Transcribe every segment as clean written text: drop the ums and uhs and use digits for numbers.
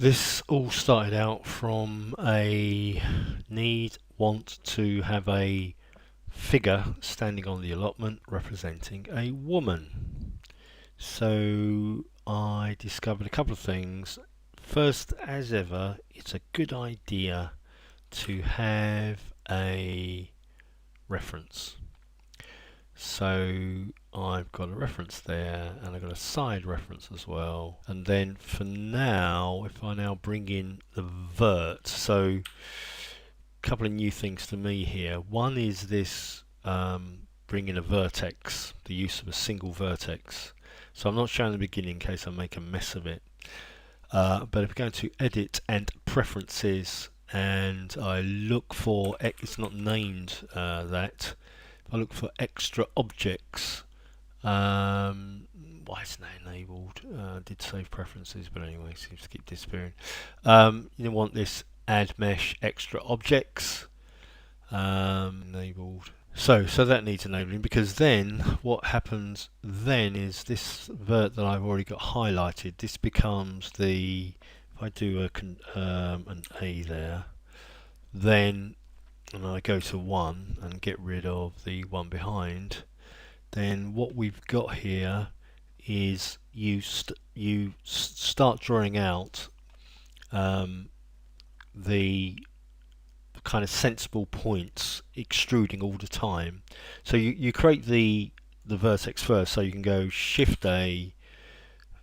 This all started out from a want to have a figure standing on the allotment representing a woman. So I discovered a couple of things. First, as ever, it's a good idea to have a reference. So I've got a reference there and I've got a side reference as well. And then for now, if I now bring in the vert, so a couple of new things to me here. One is this bring in a vertex, the use of a single vertex. So I'm not showing the beginning in case I make a mess of it. But if I go to edit and preferences and I look for, it's not named that, I look for extra objects. Why isn't that enabled? Did save preferences, but anyway, seems to keep disappearing. You want this add mesh extra objects enabled. So that needs enabling, because then what happens then is this vert that I've already got highlighted. This becomes the, if I do an A there, then and I go to 1 and get rid of the one behind, then what we've got here is you start drawing out the kind of sensible points, extruding all the time. So you create the vertex first, so you can go Shift A,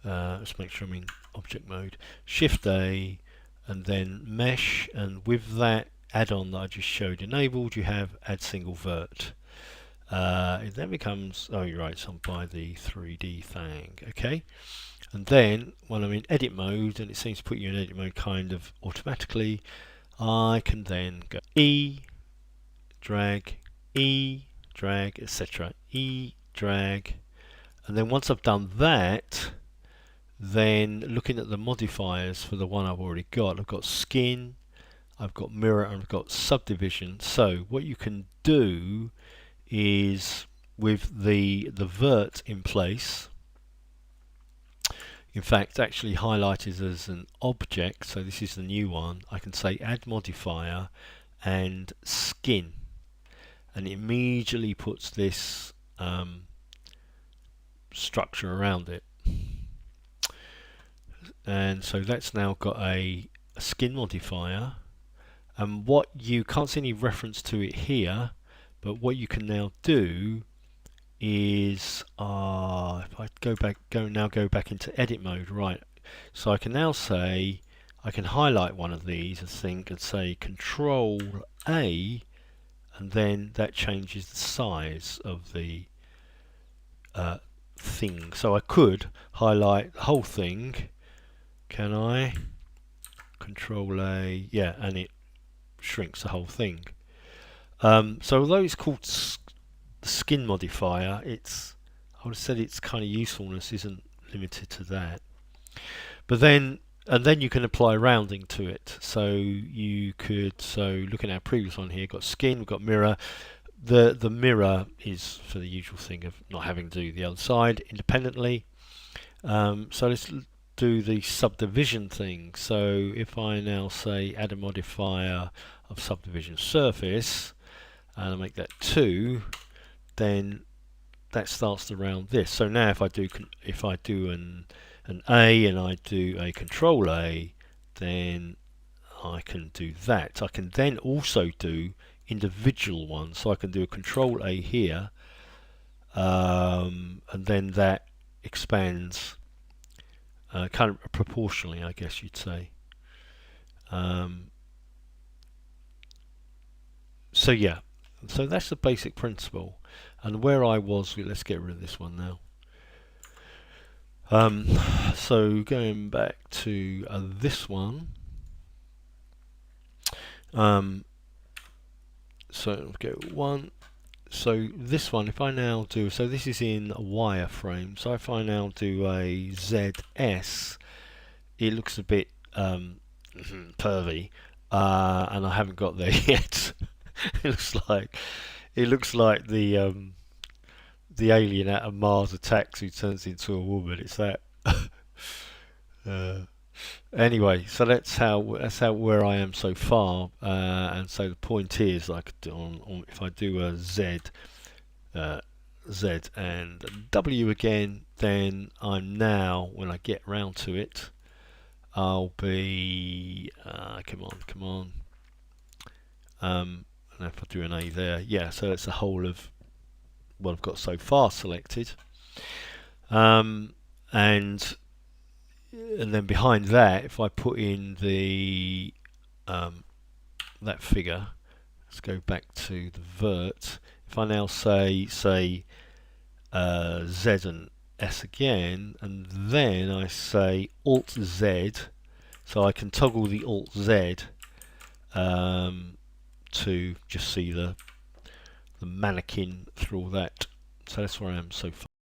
let's make sure I'm in object mode, Shift A, and then mesh, and with that add-on that I just showed enabled, you have add single vert. It then becomes, oh you're right, so I'm by the 3D thing, okay. And then when I'm in edit mode, and it seems to put you in edit mode kind of automatically, I can then go E, drag, etc. E, drag, and then once I've done that, then looking at the modifiers for the one I've already got, I've got skin, I've got mirror, and I've got subdivision. So what you can do is, with the vert in place, in fact actually highlighted as an object, so this is the new one, I can say add modifier and skin, and it immediately puts this structure around it. And so that's now got a skin modifier, and what you can't see any reference to it here, but what you can now do is if I go back into edit mode, right, so I can now say, I can highlight one of these and say Control A, and then that changes the size of the thing. So I could highlight the whole thing, can I? Control A, yeah, and it shrinks the whole thing. So although it's called the skin modifier, I would have said its kind of usefulness isn't limited to that. But then, and then you can apply rounding to it. So you could, looking at our previous one here, got skin, we've got mirror. The mirror is for the usual thing of not having to do the other side independently. So let's do the subdivision thing. So if I now say add a modifier of subdivision surface, and I make that 2, then that starts to round this. So now if I do an A and I do a Control A, then I can do that. I can then also do individual ones. So I can do a Control A here, and then that expands kind of proportionally, I guess you'd say. So yeah, so that's the basic principle. And where I was, let's get rid of this one now. So going back to this one, so go 1. So this one, if I now do, so this is in a wireframe, so if I now do a ZS, it looks a bit pervy, and I haven't got there yet. It looks like the alien out of Mars Attacks who turns into a woman. It's that. Anyway, so that's how where I am so far, and so the point is, like if I do a uh, Z and W again, then I'm now, when I get round to it, I'll be come on. And if I do an A there, yeah, so it's the whole of what I've got so far selected, and then behind that, if I put in the that figure, let's go back to the vert. If I now say Z and S again, and then I say Alt Z, so I can toggle the Alt Z to just see the mannequin through all that. So that's where I am so far.